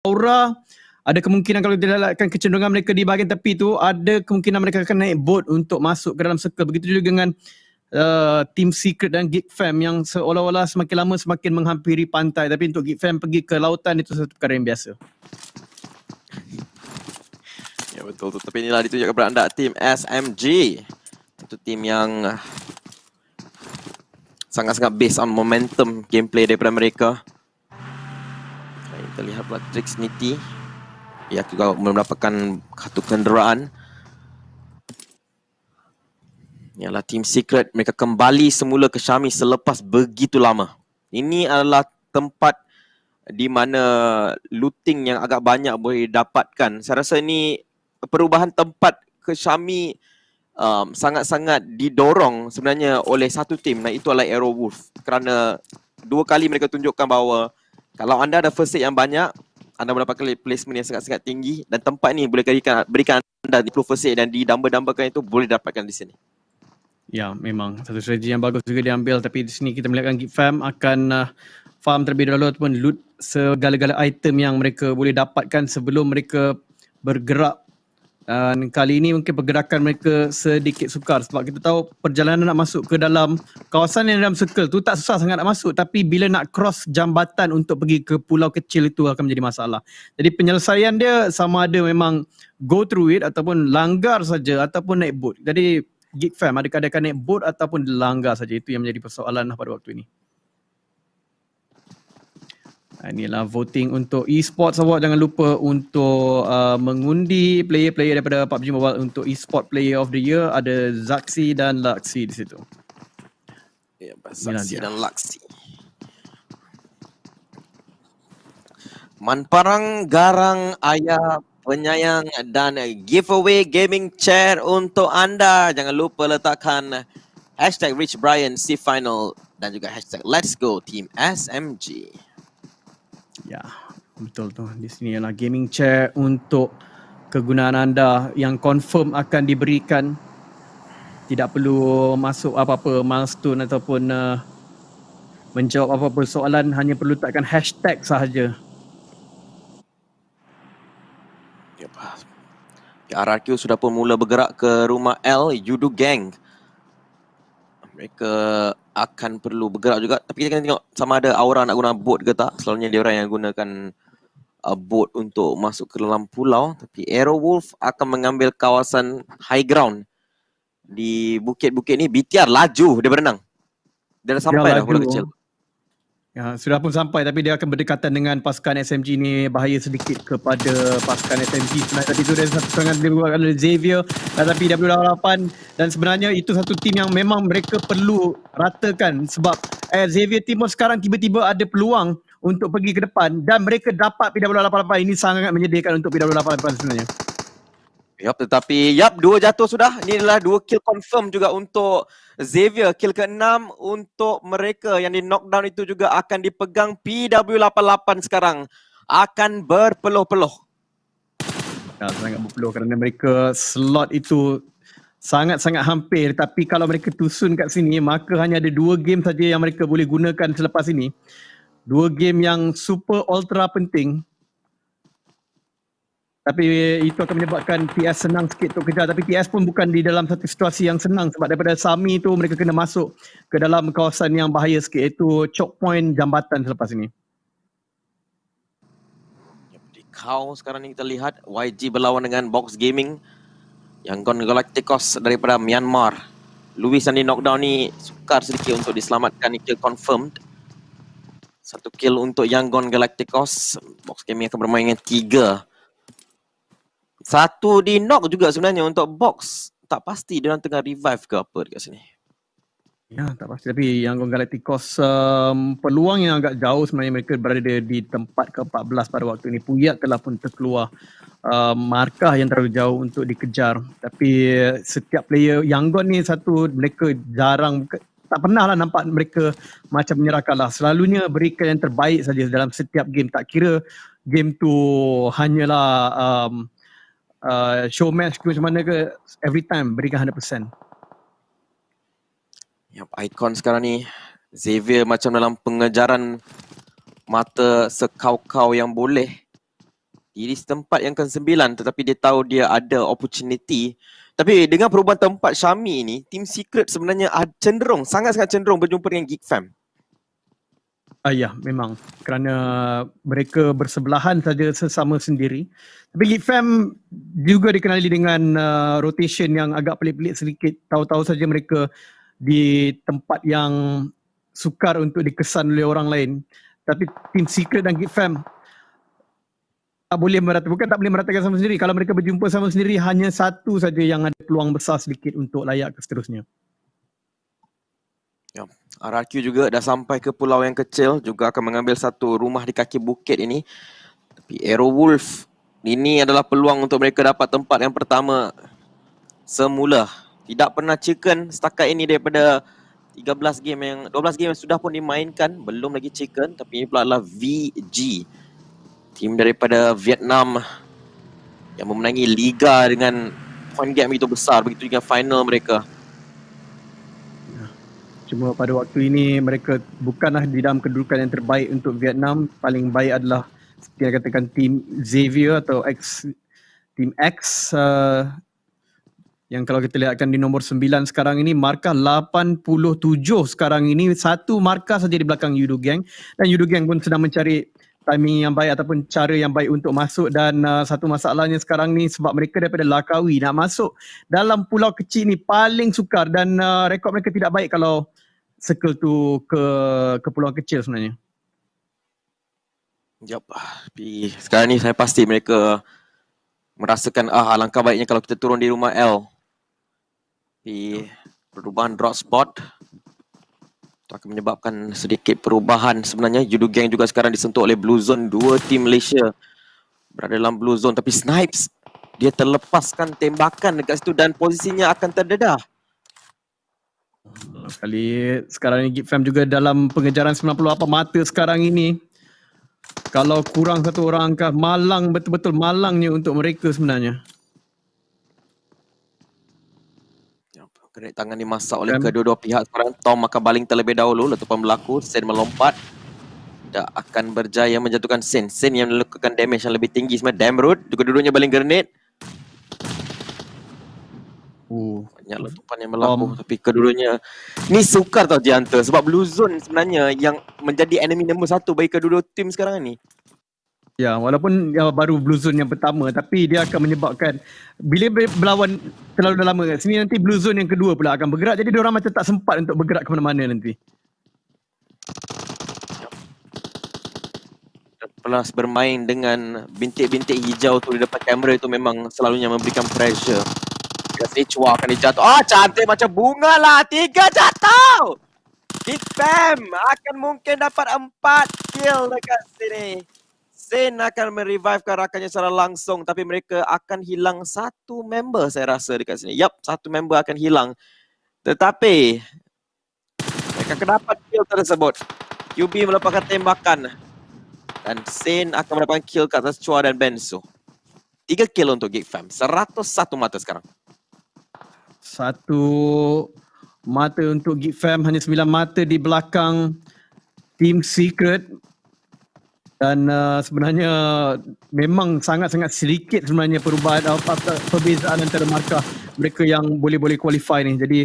Aura, ada kemungkinan kalau dilihatkan kecenderungan mereka di bahagian tepi tu, ada kemungkinan mereka akan naik boat untuk masuk ke dalam circle. Begitu juga dengan Team Secret dan Geek Fam yang seolah-olah semakin lama semakin menghampiri pantai. Tapi untuk Geek Fam pergi ke lautan itu satu perkara yang biasa. Ya betul tu. Tapi inilah ditunjukkan kepada anda tim SMG. Itu tim yang sangat-sangat based on momentum gameplay daripada mereka. Kita lihat pula Trix Niti. Ia juga mendapatkan satu kenderaan. Ialah Team Secret. Mereka kembali semula ke Syami selepas begitu lama. Ini adalah tempat di mana looting yang agak banyak boleh dapatkan. Saya rasa ini perubahan tempat ke Syami sangat-sangat didorong sebenarnya oleh satu tim, dan itu adalah Aerowolf. Kerana dua kali mereka tunjukkan bahawa kalau anda ada first aid yang banyak, anda mendapatkan placement yang sangat-sangat tinggi, dan tempat ni boleh berikan anda 10 first aid, dan didamba-dambakan itu boleh dapatkan di sini. Ya, memang satu strategi yang bagus juga diambil, tapi di sini kita melihatkan Geek Fam akan farm terlebih dahulu ataupun loot segala-gala item yang mereka boleh dapatkan sebelum mereka bergerak. Dan kali ini mungkin pergerakan mereka sedikit sukar sebab kita tahu perjalanan nak masuk ke dalam kawasan yang dalam circle tu tak susah sangat nak masuk, tapi bila nak cross jambatan untuk pergi ke pulau kecil itu akan menjadi masalah. Jadi penyelesaian dia sama ada memang go through it ataupun langgar saja ataupun naik boat. Jadi Geek Fam adakah akan naik boat ataupun langgar saja, itu yang menjadi persoalan pada waktu ini. Inilah voting untuk e-sports award. Jangan lupa untuk mengundi player-player daripada PUBG Mobile untuk e-sport player of the year. Ada Zaxi dan Laxi di situ. Ya, Zaxi dan Laxi. Manparang Garang Ayah Penyayang dan giveaway gaming chair untuk anda. Jangan lupa letakkan hashtag Rich Brian C Final dan juga hashtag Let's Go Team SMG. Ya, betul tu. Di sini ialah gaming chair untuk kegunaan anda yang confirm akan diberikan. Tidak perlu masuk apa-apa milestone ataupun menjawab apa-apa soalan, hanya perlu letakkan hashtag sahaja. Yep. RRQ sudah pun mula bergerak ke rumah L, Yudu Gang. Mereka akan perlu bergerak juga. Tapi kita kena tengok sama ada Aura nak guna boat ke tak. Selalunya dia orang yang gunakan boat untuk masuk ke dalam pulau. Tapi Aerowolf akan mengambil kawasan high ground. Di bukit-bukit ni BTR laju dia berenang. Dia dah sampai dah bola kecil. Ya, sudah pun sampai, tapi dia akan berdekatan dengan pasukan SMG ni. Bahaya sedikit kepada pasukan SMG. Sebenarnya tadi tu ada satu serangan dibuat oleh Xavier tapi W88, dan sebenarnya itu satu tim yang memang mereka perlu ratakan sebab Xavier Timur sekarang tiba-tiba ada peluang untuk pergi ke depan dan mereka dapat PW88. Ini sangat menyedihkan untuk PW88 sebenarnya. Yup, tetapi dua jatuh sudah. Ini adalah 2 kill confirm juga untuk Xavier. Kill ke-6 untuk mereka yang di knockdown itu juga akan dipegang PW88 sekarang. Akan berpeluh-peluh. Ya, sangat berpeluh kerana mereka slot itu sangat-sangat hampir. Tapi kalau mereka tusun kat sini, maka hanya ada 2 game saja yang mereka boleh gunakan selepas ini. 2 game yang super ultra penting. Tapi itu akan menyebabkan PS senang sikit untuk kejar. Tapi PS pun bukan di dalam satu situasi yang senang sebab daripada Sami tu mereka kena masuk ke dalam kawasan yang bahaya sikit, iaitu choke point jambatan selepas ini. Di kau sekarang ni kita lihat YG berlawan dengan Box Gaming. Yangon Galacticos daripada Myanmar. Luis yang di knockdown ni sukar sedikit untuk diselamatkan. Kill confirmed. 1 kill untuk Yangon Galacticos. Box Gaming akan bermain dengan 3. 1 di knock juga sebenarnya untuk Box. Tak pasti dia orang tengah revive ke apa dekat sini. Ya, tak pasti. Tapi Yangon Galacticos peluang yang agak jauh sebenarnya, mereka berada di tempat ke-14 pada waktu ini. Puyat telah pun terkeluar markah yang terlalu jauh untuk dikejar. Tapi setiap player Yangon ni mereka jarang, tak pernah lah nampak mereka macam menyerah kalah. Selalunya berikan yang terbaik saja dalam setiap game. Tak kira game tu hanyalah show match ke macam mana ke, every time berikan 100%. Yap, Icon sekarang ni Xavier macam dalam pengejaran mata sekau-kau yang boleh. Di tempat yang ke-9 tetapi dia tahu dia ada opportunity. Tapi dengan perubahan tempat Syami ini, Team Secret sebenarnya cenderung, sangat-sangat cenderung berjumpa dengan Geek Fam. Ya, memang. Kerana mereka bersebelahan saja sesama sendiri. Tapi Geek Fam juga dikenali dengan rotation yang agak pelik-pelik sedikit. Tahu-tahu saja mereka di tempat yang sukar untuk dikesan oleh orang lain. Tapi Team Secret dan Geek Fam tak boleh meratakan sama sendiri. Kalau mereka berjumpa sama sendiri, hanya satu saja yang ada peluang besar sedikit untuk layak ke seterusnya. Ya. RRQ juga dah sampai ke pulau yang kecil, juga akan mengambil satu rumah di kaki bukit ini. Tapi Aerowolf, ini adalah peluang untuk mereka dapat tempat yang pertama semula. Tidak pernah chicken setakat ini daripada 12 game yang sudah pun dimainkan, belum lagi chicken, tapi ini pula adalah VG. Tim daripada Vietnam yang memenangi liga dengan point gap begitu besar, begitu juga final mereka. Cuma pada waktu ini mereka bukanlah di dalam kedudukan yang terbaik untuk Vietnam. Paling baik adalah seperti yang katakan Team Xavier atau Team X yang kalau kita lihatkan di nombor 9 sekarang ini, markah 87 sekarang ini, satu markah saja di belakang Yudo Gang, dan Yudo Gang pun sedang mencari timing yang baik ataupun cara yang baik untuk masuk. Dan satu masalahnya sekarang ni sebab mereka daripada Langkawi nak masuk dalam pulau kecil ni paling sukar, dan rekod mereka tidak baik kalau circle tu ke pulau kecil sebenarnya. Jap, tapi sekarang ni saya pasti mereka merasakan alangkah baiknya kalau kita turun di rumah L. Di perubahan drop spot itu akan menyebabkan sedikit perubahan sebenarnya. Judo Gang juga sekarang disentuh oleh Blue Zone. Dua tim Malaysia berada dalam Blue Zone, tapi Snipes dia terlepaskan tembakan dekat situ dan posisinya akan terdedah. Sekali sekarang ni Geek Fam juga dalam pengejaran 98 mata sekarang ini. Kalau kurang satu orang kah, malang, betul-betul malangnya untuk mereka sebenarnya. Kena tangan dimasak oleh kedua-dua pihak sekarang. Tom akan baling terlebih dahulu. Letupan berlaku. Sen melompat. Tidak akan berjaya menjatuhkan Sen. Sen yang melakukan damage yang lebih tinggi sebenarnya. Damrod. Kedua-duanya baling grenade. Banyak letupan yang berlaku. Tapi kedua-duanya ni sukar tau Jianta. Sebab Blue Zone sebenarnya yang menjadi enemy nombor 1 bagi kedua-dua tim sekarang ni. Ya, walaupun baru Blue Zone yang pertama, tapi dia akan menyebabkan bila berlawan terlalu lama kat sini, nanti Blue Zone yang kedua pula akan bergerak. Jadi diorang macam tak sempat untuk bergerak ke mana-mana nanti. Plus bermain dengan bintik-bintik hijau tu di depan kamera itu memang selalunya memberikan pressure. Dekat sini Chua akan dijatuh. Cantik macam bunga lah. 3 jatuh. Geek Fam akan mungkin dapat 4 kill dekat sini. Sen akan merevivekan rakannya secara langsung, tapi mereka akan hilang satu member saya rasa dekat sini. Yup, satu member akan hilang. Tetapi mereka akan dapat kill tersebut. QB melepaskan tembakan dan Sen akan mendapatkan kill ke atas Chua dan Benzo. 3 kill untuk Geek Fam. 101 mata sekarang. Satu mata untuk Geek Fam, hanya 9 mata di belakang Team Secret. Dan sebenarnya memang sangat-sangat sedikit sebenarnya perbezaan antara markah mereka yang boleh qualify ni. Jadi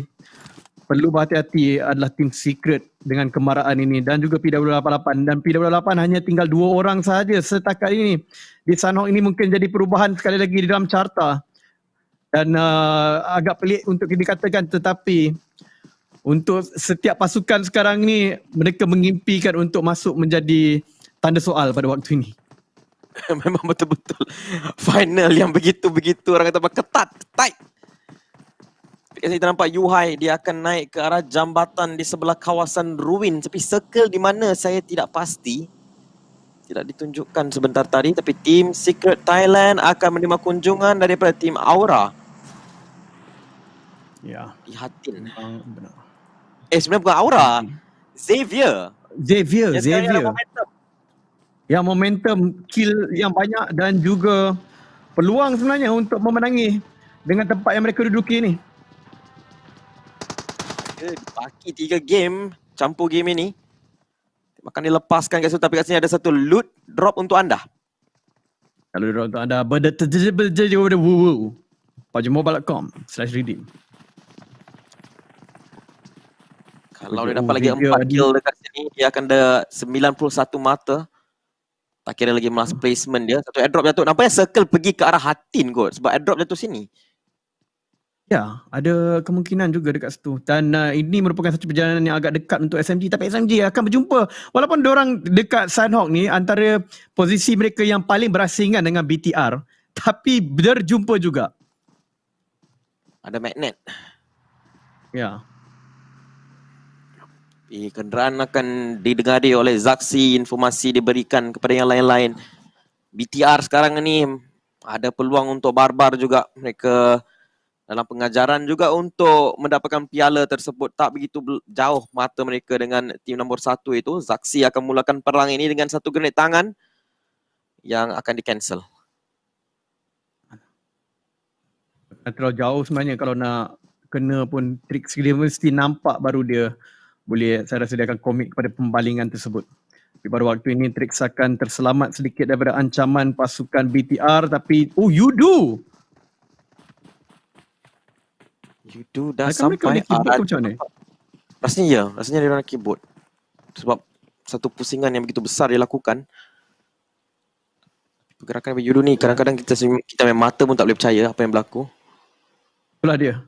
perlu berhati-hati adalah Team Secret dengan kemarahan ini, dan juga PW88. Dan PW88 hanya tinggal 2 orang sahaja setakat ini. Di Sanhok ini mungkin jadi perubahan sekali lagi di dalam carta. Dan agak pelik untuk dikatakan, tetapi untuk setiap pasukan sekarang ni mereka mengimpikan untuk masuk menjadi tanda soal pada waktu ini. Memang betul-betul final yang begitu-begitu orang kata ketat, tight. Kita nampak Yuhai, dia akan naik ke arah jambatan di sebelah kawasan ruin. Tapi circle di mana saya tidak pasti. Tidak ditunjukkan sebentar tadi. Tapi tim Secret Thailand akan menerima kunjungan daripada tim Aura. Ya. Lihatin. Sebenarnya bukan Aura. Xavier. Yang momentum kill yang banyak dan juga peluang sebenarnya untuk memenangi dengan tempat yang mereka duduki ni. Dibaki 3 game, campur game ini. Akan dilepaskan kat situ, tapi kat sini ada satu loot drop untuk anda. Kalau diorang tu ada pajumobile.com/redeem. Kalau dia dapat lagi 4 kill dekat sini, dia akan ada 91 mata. Tak kira lagi mass placement dia. Satu airdrop jatuh. Nampaknya circle pergi ke arah Hatin kot. Sebab airdrop jatuh sini. Ya, ada kemungkinan juga dekat situ. Dan ini merupakan satu perjalanan yang agak dekat untuk SMG. Tapi SMG akan berjumpa. Walaupun diorang dekat Sandhawk ni, antara posisi mereka yang paling berasingan dengan BTR. Tapi berjumpa juga. Ada magnet. Ya. Kenderaan akan didengari oleh Zaxi. Informasi diberikan kepada yang lain-lain. BTR sekarang ni ada peluang untuk barbar juga. Mereka dalam pengajaran juga untuk mendapatkan piala tersebut. Tak begitu jauh mata mereka dengan tim nombor 1 itu. Zaxi akan mulakan perang ini dengan satu grenade tangan yang akan di-cancel. Terlalu jauh sebenarnya kalau nak kena pun trik dia mesti nampak baru dia boleh, saya rasa dia akan komit kepada pembalingan tersebut. Tapi pada waktu ini Trix akan terselamat sedikit daripada ancaman pasukan BTR. Tapi Yudu dah sampai macam mana? Rasanya dia orang keyboard. Sebab satu pusingan yang begitu besar dia lakukan. Pergerakan Yudu ni kadang-kadang kita main mata pun tak boleh percaya apa yang berlaku. Itulah dia.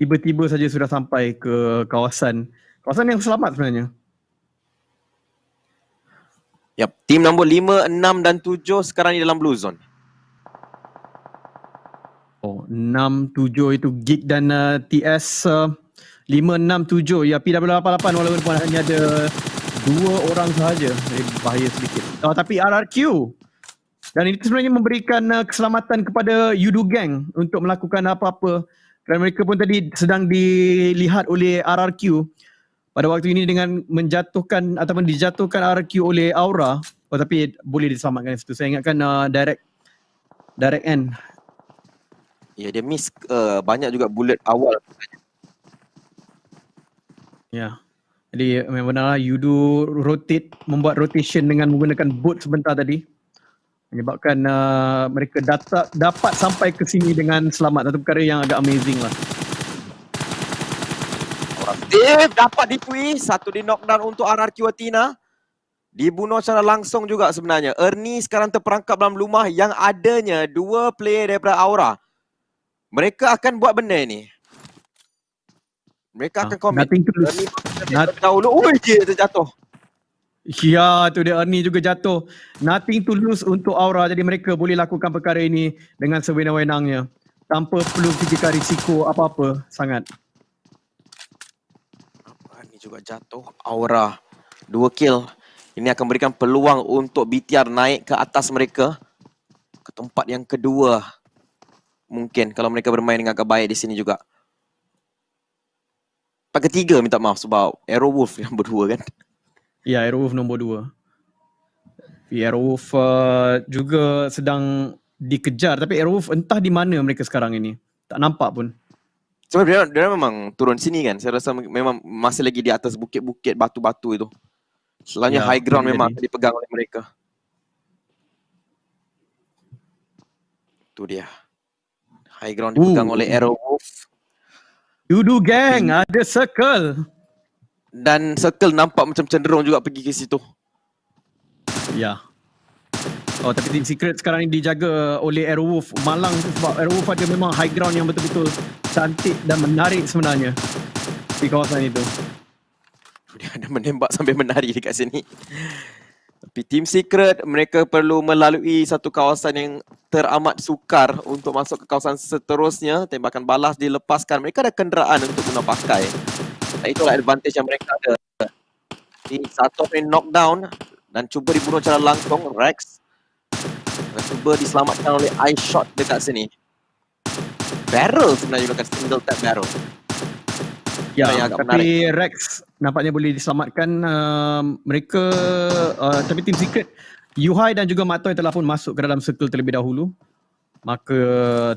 Tiba-tiba saja sudah sampai ke kawasan yang selamat sebenarnya. Yap, tim nombor 5, 6 dan 7 sekarang ni dalam blue zone. 6, 7 itu Gig dan TS 5, 6, 7. Ya, PW88 walaupun hanya ada 2 orang sahaja. Jadi bahaya sedikit. Tapi RRQ. Dan ini sebenarnya memberikan keselamatan kepada Yudu Gang untuk melakukan apa-apa. Kerana mereka pun tadi sedang dilihat oleh RRQ. Pada waktu ini dengan menjatuhkan ataupun dijatuhkan RRQ oleh Aura. Tapi boleh diselamatkan situ. Saya ingatkan direct end. Ya, dia miss banyak juga bullet awal. Ya. Jadi memang benarlah Yudu membuat rotation dengan menggunakan boot sebentar tadi. Menyebabkan mereka dapat sampai ke sini dengan selamat. Satu perkara yang agak amazing lah. Steve dapat ditui. Satu di knockdown untuk RRQ Athena. Dibunuh secara langsung juga sebenarnya. Ernie sekarang terperangkap dalam rumah yang adanya 2 player daripada Aura. Mereka akan buat benda ni. Mereka akan komen. Nothing to lose. Dahulu. Dia terjatuh. Ya, tu dia, Ernie juga jatuh. Nothing to lose untuk Aura. Jadi mereka boleh lakukan perkara ini dengan sewenang-wenangnya. Tanpa perlu fikirkan risiko apa-apa sangat. Ernie juga jatuh. Aura 2 kill. Ini akan berikan peluang untuk BTR naik ke atas mereka. Ke tempat yang kedua. Mungkin kalau mereka bermain dengan agak baik di sini juga. Tempat ketiga minta maaf sebab Aerowolf yang berdua kan. Ya, Aerowolf nombor 2. Aerowolf juga sedang dikejar. Tapi Aerowolf entah di mana mereka sekarang ini. Tak nampak pun. Sebab dia memang turun sini kan. Saya rasa memang masih lagi di atas bukit-bukit, batu-batu itu. Selalunya high ground memang akan dipegang oleh mereka. Itu dia. High ground dipegang oleh Aerowolf. Yudu Gang ada circle. Dan circle nampak macam cenderung juga pergi ke situ. Ya. Tapi Team Secret sekarang ini dijaga oleh Aerowolf. Malang sebab Aerowolf ada memang high ground yang betul-betul cantik dan menarik sebenarnya di kawasan itu. Dia ada menembak sambil menari dekat sini. Tapi Team Secret mereka perlu melalui satu kawasan yang teramat sukar untuk masuk ke kawasan seterusnya. Tembakan balas dilepaskan. Mereka ada kenderaan untuk guna pakai. Dan itulah advantage yang mereka ada. Satu main knockdown dan cuba dibunuh secara langsung. Rex dan cuba diselamatkan oleh ice shot dekat sini. Barrel sebenarnya gunakan single tap barrel. Ya, tapi menarik. Rex nampaknya boleh diselamatkan. Mereka tapi Team Secret Yuhai dan juga Mak Toy telah pun masuk ke dalam circle terlebih dahulu. Maka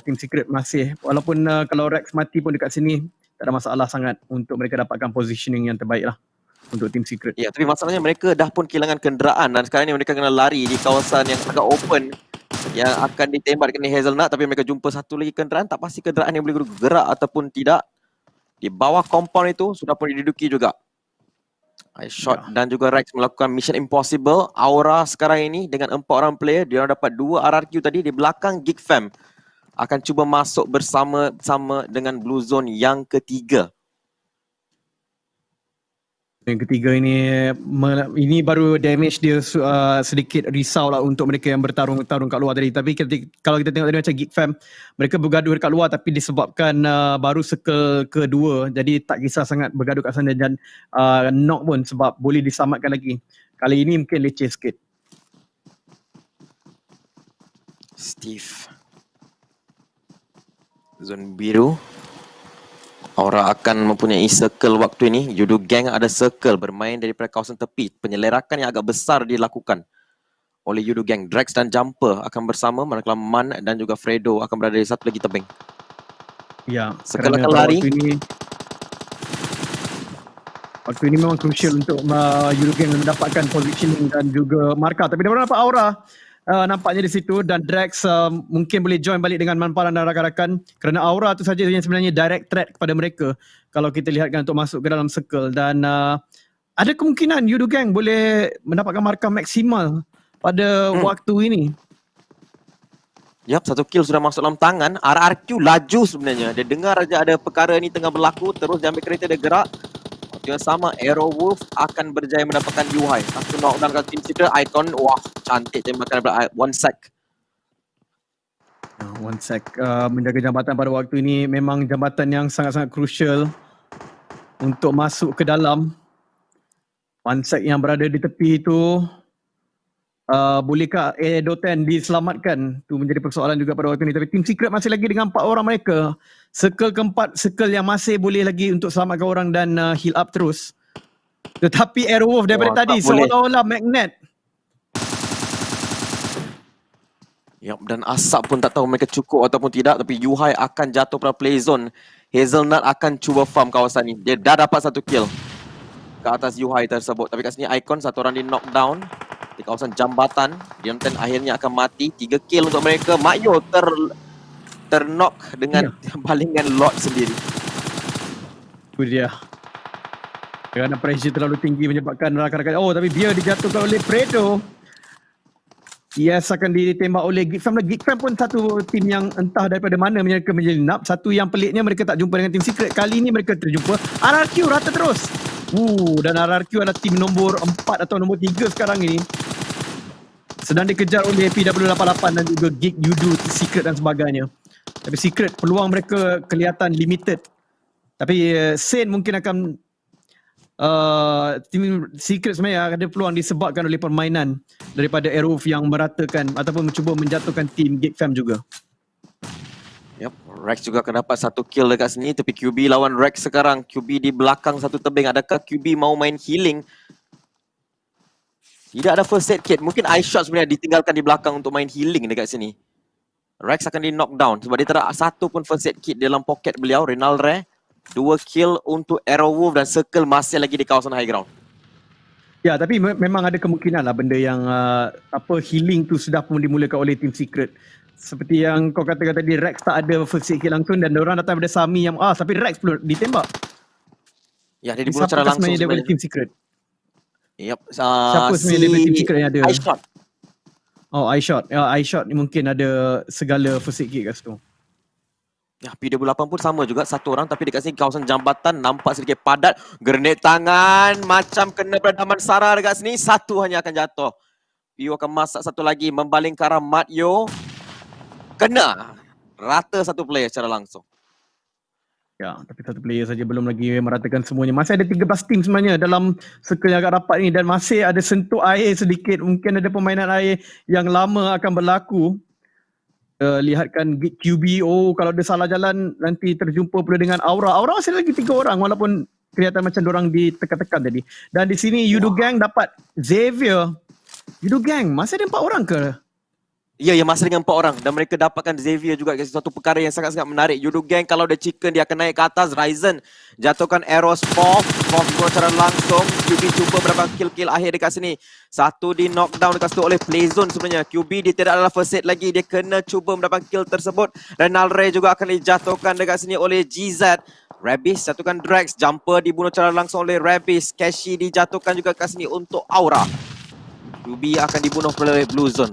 Team Secret masih, walaupun kalau Rex mati pun dekat sini, tak ada masalah sangat untuk mereka dapatkan positioning yang terbaik lah untuk Team Secret. Ya, tapi masalahnya mereka dah pun kehilangan kenderaan dan sekarang ni mereka kena lari di kawasan yang agak open. yang akan ditembak kena Hazelnut, tapi mereka jumpa satu lagi kenderaan, tak pasti kenderaan yang boleh gerak ataupun tidak. Di bawah compound itu sudah pun diduduki juga. iShot dan juga Rex melakukan Mission Impossible. Aura sekarang ini dengan 4 orang player, dia dapat 2 RRQ tadi di belakang Geek Fam. Akan cuba masuk bersama-sama dengan Blue Zone yang ketiga. Yang ketiga ini baru damage dia sedikit risau lah untuk mereka yang bertarung kat luar tadi. Tapi kalau kita tengok tadi macam Geek Fam, mereka bergaduh dekat luar tapi disebabkan baru circle kedua, jadi tak kisah sangat bergaduh kat sana dan knock pun sebab boleh diselamatkan lagi. Kali ini mungkin leceh sikit. Steve. Zone biru. Aura akan mempunyai circle waktu ini. Judo Gang ada circle bermain daripada kawasan tepi. Penyelerakan yang agak besar dilakukan oleh Judo Gang. Drax dan Jumper akan bersama, manakala Man dan juga Fredo akan berada di satu lagi tebing. Ya, Circle akan lari. Waktu ini memang crucial untuk Judo Gang mendapatkan positioning dan juga markah. Tapi dia baru nampak Aura. Nampaknya di situ dan Drax mungkin boleh join balik dengan Manparan dan rakan-rakan kerana Aura tu saja yang sebenarnya direct threat kepada mereka kalau kita lihatkan untuk masuk ke dalam circle dan ada kemungkinan Judo Gang boleh mendapatkan markah maksimal pada waktu ini. Yap, 1 kill sudah masuk dalam tangan. RRQ laju sebenarnya. Dia dengar aja ada perkara ni tengah berlaku, terus dia ambil kereta dia gerak. Yang sama, Aerowolf akan berjaya mendapatkan UI. Satu knockdown kat Team Secret, Icon. Wah, cantik tembakan daripada One Sec. One Sec menjaga jambatan pada waktu ini memang jambatan yang sangat-sangat crucial untuk masuk ke dalam. One Sec yang berada di tepi itu, bolehkah Edo10 diselamatkan? Itu menjadi persoalan juga pada waktu ini. Tapi Team Secret masih lagi dengan 4 orang mereka. Circle keempat, circle yang masih boleh lagi untuk selamatkan orang dan heal up terus. Tetapi Aerowolf daripada tadi seolah-olah magnet. Yap, dan asap pun tak tahu mereka cukup ataupun tidak. Tapi Yuhai akan jatuh pada play zone. Hazelnut akan cuba farm kawasan ni. Dia dah dapat 1 kill ke atas Yuhai tersebut. Tapi kat sini Icon, 1 orang di knockdown di kawasan jambatan. Diamond akhirnya akan mati. 3 kill untuk mereka. Mayo terknock dengan balingan Lord sendiri. Itu dia. Kerana pressure terlalu tinggi menyebabkan rakan-rakan. Oh, tapi dia dijatuhkan oleh Fredo. Yes, akan ditembak oleh Geek Fam. Geek Fam pun satu tim yang entah daripada mana mereka menyelinap. Satu yang peliknya mereka tak jumpa dengan Team Secret. Kali ini mereka terjumpa. RRQ rata terus. Dan RRQ adalah tim nombor 4 atau nombor 3 sekarang ini. Sedang dikejar oleh PW88 dan juga Geek, Yudu, Secret dan sebagainya. Tapi Secret, peluang mereka kelihatan limited. Tapi Saint mungkin akan tim Secret sebenarnya ada peluang disebabkan oleh permainan daripada Aerowolf yang meratakan ataupun mencuba menjatuhkan tim Geek Fam juga. Yep, Rex juga akan dapat 1 kill dekat sini. Tapi QB lawan Rex sekarang. QB di belakang satu tebing. Adakah QB mau main healing? Tidak ada first aid kit. Mungkin iShot sebenarnya ditinggalkan di belakang untuk main healing dekat sini. Rex akan di knockdown sebab dia tak ada satu pun first aid kit dalam poket beliau. Rinalre 2 kill untuk Aerowolf dan Circle masih lagi di kawasan high ground. Ya, tapi memang ada kemungkinan lah benda yang healing tu sudah pun dimulakan oleh Team Secret. Seperti yang kau katakan tadi, Rex tak ada first aid kit langsung dan diorang datang daripada Sami yang tapi Rex perlu ditembak. Ya, dia dibunuh secara langsung sebenarnya daripada Team Secret. Yep. Siapa sebenarnya daripada Team Secret yang ada? iShot. Oh, iShot. Ya, iShot ni mungkin ada segala first aid kit kat situ. Ya, PW8 pun sama juga, 1 orang tapi dekat sini kawasan jambatan nampak sedikit padat. Grenade tangan macam kena pada Daman Sarah dekat sini, 1 hanya akan jatuh. Pio akan masak 1 lagi membaling ke arah Matyo. Kena. Rata 1 player secara langsung. Ya, tapi 1 player saja belum lagi meratakan semuanya. Masih ada 13 tim sebenarnya dalam circle yang agak rapat ni dan masih ada sentuh air sedikit. Mungkin ada permainan air yang lama akan berlaku. Lihatkan QB, kalau dia salah jalan nanti terjumpa pula dengan Aura. Aura masih lagi 3 orang walaupun kelihatan macam diorang ditekan-tekan tadi. Dan di sini Judo Gang dapat Xavier. Judo Gang masih ada 4 orang ke? Ya, yang masa dengan 4 orang dan mereka dapatkan Xavier juga, satu perkara yang sangat-sangat menarik. Judo Gang kalau dia chicken dia akan naik ke atas. Ryzen jatuhkan arrow Spoff secara langsung. QB cuba berapa kill akhir dekat sini. Satu di knockdown dekat situ oleh Playzone sebenarnya. QB dia tidak adalah first aid lagi, dia kena cuba mendapatkan kill tersebut. Renal Ray juga akan dijatuhkan dekat sini oleh GZ. Rabis jatuhkan Drax, jumper dibunuh secara langsung oleh Rabis. Cashy dijatuhkan juga dekat sini untuk Aura. QB akan dibunuh oleh Blue Zone.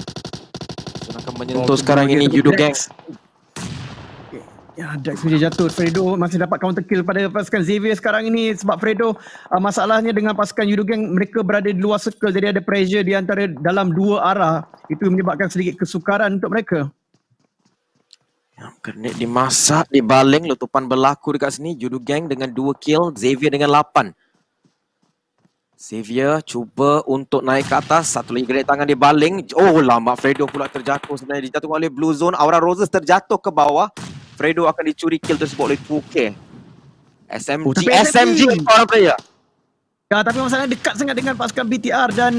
Akan menyentuh sekarang ini Judo Gang. Ya, Drax saja jatuh. Fredo masih dapat counter kill pada pasukan Xavier sekarang ini sebab Fredo masalahnya dengan pasukan Judo Gang, mereka berada di luar circle, jadi ada pressure di antara dalam dua arah. Itu menyebabkan sedikit kesukaran untuk mereka. Yang kena dimasak, dibaling, letupan berlaku dekat sini. Judo Gang dengan 2 kill, Xavier dengan 8. Xavier cuba untuk naik ke atas. Satu lagi gerak tangan dia baling. Oh, lambat Fredo pula terjatuh. Sebenarnya dijatuhkan oleh Blue Zone. Aura Roses terjatuh ke bawah. Fredo akan dicuri kill tersebut oleh 2K. SMG orang player. Ya, tapi masalahnya dekat sangat dengan pasukan BTR dan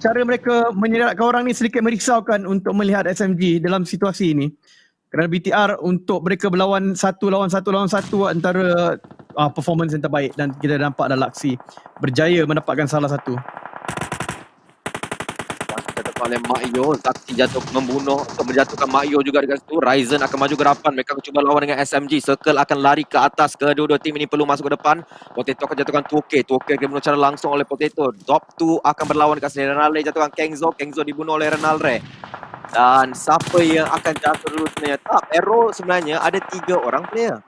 cara mereka menyeratkan orang ni sedikit merisaukan untuk melihat SMG dalam situasi ini. Kerana BTR untuk mereka berlawan satu lawan satu antara performance yang terbaik dan kita nampak dalam aksi berjaya mendapatkan salah satu. Jatuhkan oleh Makyo, Zakti jatuh membunuh untuk menjatuhkan Makyo juga dekat situ. Ryzen akan maju ke depan, mereka akan cuba lawan dengan SMG. Circle akan lari ke atas, kedua-dua tim ini perlu masuk ke depan. Potato akan jatuhkan 2K akan dibunuh secara langsung oleh Potato. Top 2 akan berlawan dekat sini. Renal Ray jatuhkan Kengzo dibunuh oleh Renal Ray. Dan siapa yang akan jatuh dulu sebenarnya? Tak, Arrow sebenarnya ada 3 orang player.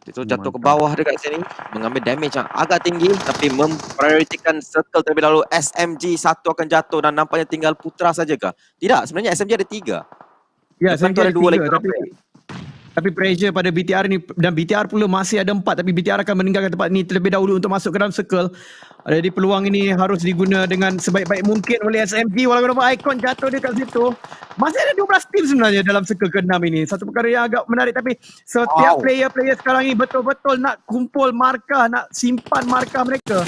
Itu jatuh ke bawah dekat sini, mengambil damage yang agak tinggi tapi memprioritikan circle terlebih dahulu. SMG 1 akan jatuh dan nampaknya tinggal Putra saja kah? Tidak, sebenarnya SMG ada 3. Ya, SMG ada 2 lagi tapi tapi pressure pada BTR ni, dan BTR pula masih ada 4, tapi BTR akan meninggalkan tempat ni terlebih dahulu untuk masuk ke dalam circle. Jadi peluang ini harus diguna dengan sebaik-baik mungkin oleh SMG walaupun Icon jatuh dekat situ. Masih ada 12 tim sebenarnya dalam circle ke-6 ini. Satu perkara yang agak menarik, tapi setiap player-player sekarang ini betul-betul nak kumpul markah, nak simpan markah mereka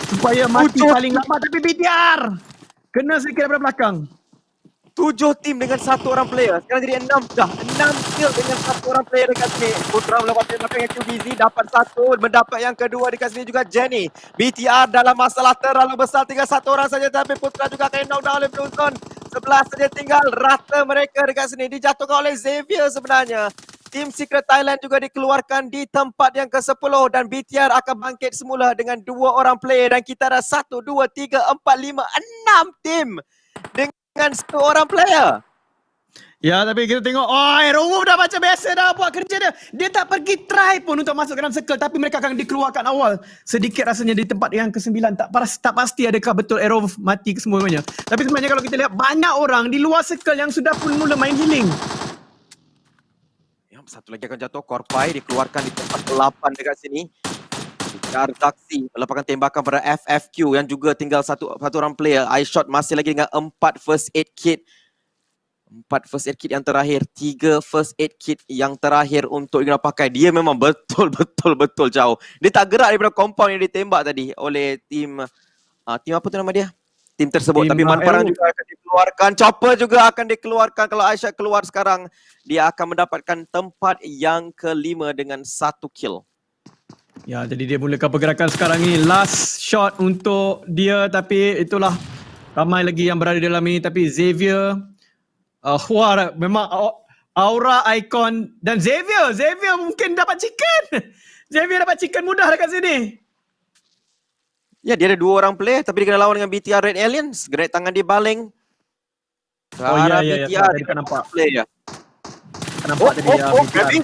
supaya mati paling lama. Tapi BTR kena sedikit daripada belakang. 7 tim dengan 1 orang player. Sekarang jadi 6 dah. 6 kill dengan 1 orang player dekat sini. Putra melawan belakang yang QBZ dapat 1, mendapat yang kedua dekat sini juga Jenny. BTR dalam masalah terlalu besar, tinggal 1 orang saja, tapi Putra juga akan knockdown oleh Blue Zone. 11 saja tinggal, rata mereka dekat sini. Dijatuhkan oleh Xavier sebenarnya. Tim Secret Thailand juga dikeluarkan di tempat yang ke-10 dan BTR akan bangkit semula dengan 2 orang player dan kita ada 1, 2, 3, 4, 5, 6 tim dengan 1 orang player. Ya, tapi kita tengok, Arrow dah macam biasa dah buat kerja dia. Dia tak pergi try pun untuk masuk ke dalam circle, tapi mereka akan dikeluarkan awal. Sedikit rasanya di tempat yang ke-9, tak pasti adakah betul Arrow mati ke semuanya. Tapi sebenarnya kalau kita lihat, banyak orang di luar circle yang sudah pun mula main healing. Ya, satu lagi akan jatuh, Korpai dikeluarkan di tempat 8 dekat sini. Zaksi melepaskan tembakan pada FFQ yang juga tinggal satu orang player. iShot masih lagi dengan 4 first aid kit. 4 first aid kit yang terakhir, 3 first aid kit yang terakhir untuk Igna pakai. Dia memang betul jauh. Dia tak gerak daripada compound yang ditembak tadi oleh tim apa tu nama dia? Tim tersebut. Tapi Manfaran juga akan dikeluarkan. Chopper juga akan dikeluarkan. Kalau Aisyah keluar sekarang, dia akan mendapatkan tempat yang ke-5 dengan 1 kill. Ya, jadi dia mulakan pergerakan sekarang ni. Last shot untuk dia, tapi itulah ramai lagi yang berada dalam ini. Tapi Xavier, memang Aura, Icon dan Xavier mungkin dapat chicken. Xavier dapat chicken mudah dekat sini. Ya, dia ada 2 orang player tapi dia kena lawan dengan BTR Red Aliens. Gerak tangan dia baling. Ya, BTR dia kan nampak. Player. Nampak tadi BTR.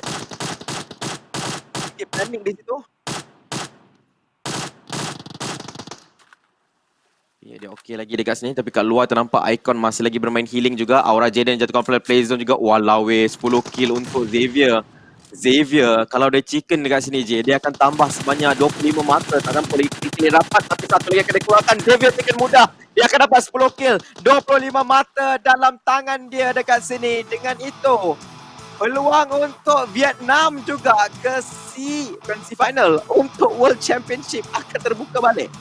Skip planning di situ. Ya, dia okey lagi dekat sini tapi kat luar ternampak Icon masih lagi bermain healing juga. Aura Jaden jatuhkan play zone juga. Walau 10 kill untuk Xavier. Kalau dia chicken dekat sini je, dia akan tambah sebanyak 25 mata. Takkan boleh kill dapat, tapi satu lagi akan dikeluarkan. Xavier chicken mudah. Dia akan dapat 10 kill. 25 mata dalam tangan dia dekat sini. Dengan itu, peluang untuk Vietnam juga ke semi final untuk World Championship akan terbuka balik.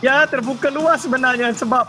Ya, terbuka luas sebenarnya sebab